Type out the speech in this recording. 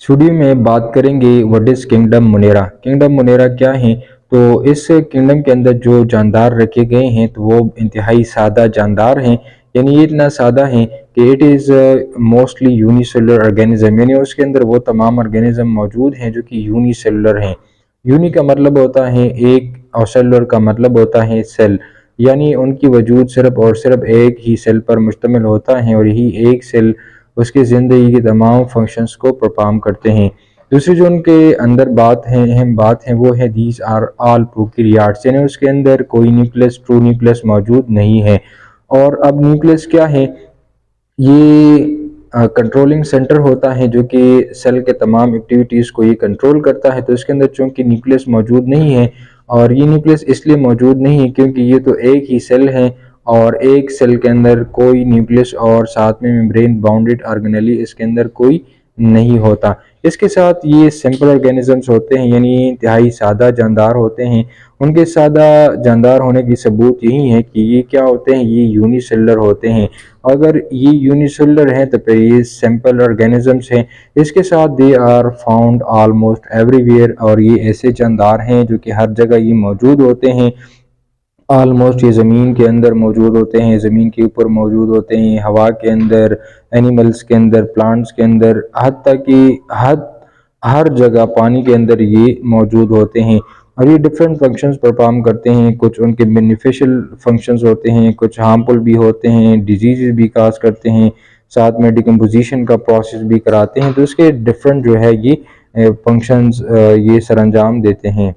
Studio में बात करेंगे व्हाट इज़ किंगडम मुनेरा। किंगडम मुनेरा क्या है? तो इस किंगडम के अंदर जो जानदार रखे गए हैं तो वो इंतहाई सादा जानदार हैं। यानी ये इतना सादा है कि it is mostly unicellular organism, यानी उसके अंदर वो तमाम ऑर्गेनिज्म मौजूद हैं जो कि यूनिसेलुलर हैं। यूनि का मतलब होता है एक और सेलुलर का मतलब होता है सेल, यानी उनकी वजूद सिर्फ और सिर्फ एक ही सेल पर मुश्तमिल होता है और यही एक सेल उसकी ज़िंदगी की तमाम फंक्शंस को परफॉर्म करते हैं। दूसरी जो उनके अंदर बात है, अहम बात है, वो है दीज आर ऑल प्रोकैरियोट्स, यानी उसके अंदर कोई न्यूक्लियस, ट्रू न्यूक्लियस मौजूद नहीं है। और अब न्यूक्लियस क्या है? ये कंट्रोलिंग सेंटर होता है जो कि सेल के तमाम एक्टिविटीज़ को ये कंट्रोल करता है। तो इसके अंदर चूंकि न्यूक्लियस मौजूद नहीं है, और ये न्यूक्लियस इसलिए मौजूद नहीं है क्योंकि ये तो एक ही सेल है और एक सेल के अंदर कोई न्यूक्लियस और साथ में मेम्ब्रेन बाउंडेड ऑर्गेनेली इसके अंदर कोई नहीं होता। इसके साथ ये सिंपल ऑर्गेनिजम्स होते हैं, यानी इंतहाई सादा जानदार होते हैं। उनके सादा जानदार होने की सबूत यही है कि ये क्या होते हैं, ये यूनिसेलुलर होते हैं। अगर ये यूनिसेलुलर हैं तो फिर ये सिंपल ऑर्गेनिजम्स हैं। इसके साथ they are found almost everywhere, और ये ऐसे जानदार हैं जो कि हर जगह ये मौजूद होते हैं। ऑलमोस्ट ये ज़मीन के अंदर मौजूद होते हैं, ज़मीन के ऊपर मौजूद होते हैं, हवा के अंदर, एनिमल्स के अंदर, प्लांट्स के अंदर, हत्ता कि हर जगह पानी के अंदर ये मौजूद होते हैं। और ये डिफरेंट फंक्शंस परफॉर्म करते हैं। कुछ उनके बेनिफिशियल फंक्शंस होते हैं, कुछ हार्मफुल भी होते हैं, डिजीज़ भी काज करते हैं, साथ में डिकम्पोजिशन का प्रोसेस भी कराते हैं। तो इसके डिफरेंट जो है ये फंक्शंस ये सरअंजाम देते हैं।